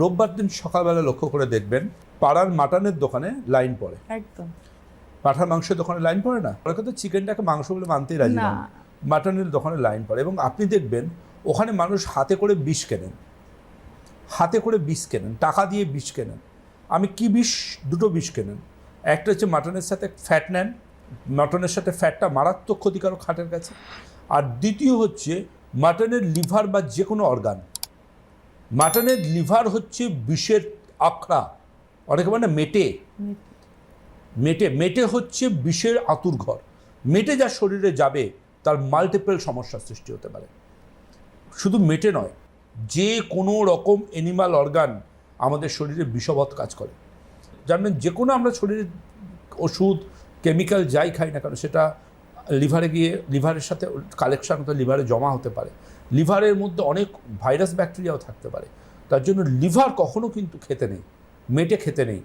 রোববার দিন সকালবেলা লক্ষ্য করে দেখবেন পাড়ার মাটনের দোকানে লাইন পড়ে। একদম। পাঠার মাংসের দোকানে লাইন পড়ে না? ওরা কিন্তু চিকেনটাকে মাংস বলে মানতেই রাজি না। মাটনের দোকানে লাইন পড়ে এবং আপনি দেখবেন ওখানে মানুষ হাতে করে বিষ কেনেন, হাতে করে বিষ কেনেন, টাকা দিয়ে বিষ কেনেন। আমি কি বিষ? দুটো বিষ কেনেন। একটা হচ্ছে মাটনের সাথে ফ্যাট নেন, মাটনের সাথে ফ্যাটটা মারাত্মক ক্ষতিকারক হার্টের কাছে। আর দ্বিতীয় হচ্ছে মাটনের লিভার বা যে কোনো অর্গান। মাটনের লিভার হচ্ছে বিষের আখড়া, অনেকে মানে মেটে, মেটে মেটে হচ্ছে বিষের আতুর ঘর। মেটে যা শরীরে যাবে তার মাল্টিপল সমস্যার সৃষ্টি হতে পারে। শুধু মেটে নয়, যে কোনো রকম অ্যানিমাল অর্গান আমাদের শরীরে বিষবৎ কাজ করে। জানবেন যে কোনো আমরা শরীরে ওষুধ কেমিক্যাল যাই খাই না কেন সেটা লিভারে গিয়ে লিভারের সাথে কালেকশন হতে লিভারে জমা হতে পারে। লিভারের মধ্যে অনেক ভাইরাস ব্যাকটেরিয়াও থাকতে পারে। তার জন্য লিভার কখনো কিন্তু খেতে নেই, মেটে খেতে নেই।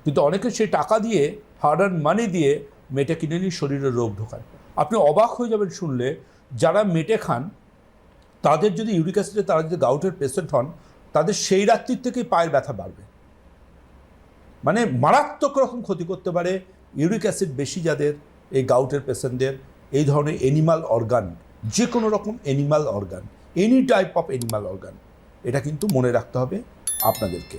কিন্তু অনেকে সেই টাকা দিয়ে হার্ড অ্যান্ড মানি দিয়ে মেটে কিনে নিয়ে শরীরে রোগ ঢোকায়। আপনি অবাক হয়ে যাবেন শুনলে, যারা মেটে খান তাদের যদি ইউরিক অ্যাসিডে তারা যদি গাউটের পেশেন্ট হন, তাদের সেই রাত্রির থেকেই পায়ের ব্যথা বাড়বে। মানে মারাত্মক রকম ক্ষতি করতে পারে ইউরিক অ্যাসিড বেশি যাদের, এই গাউটের পেশেন্টদের। এই ধরনের অ্যানিমাল অর্গান, যে কোনো রকম animal organ, any type of animal organ, এটা কিন্তু মনে রাখতে হবে আপনাদেরকে।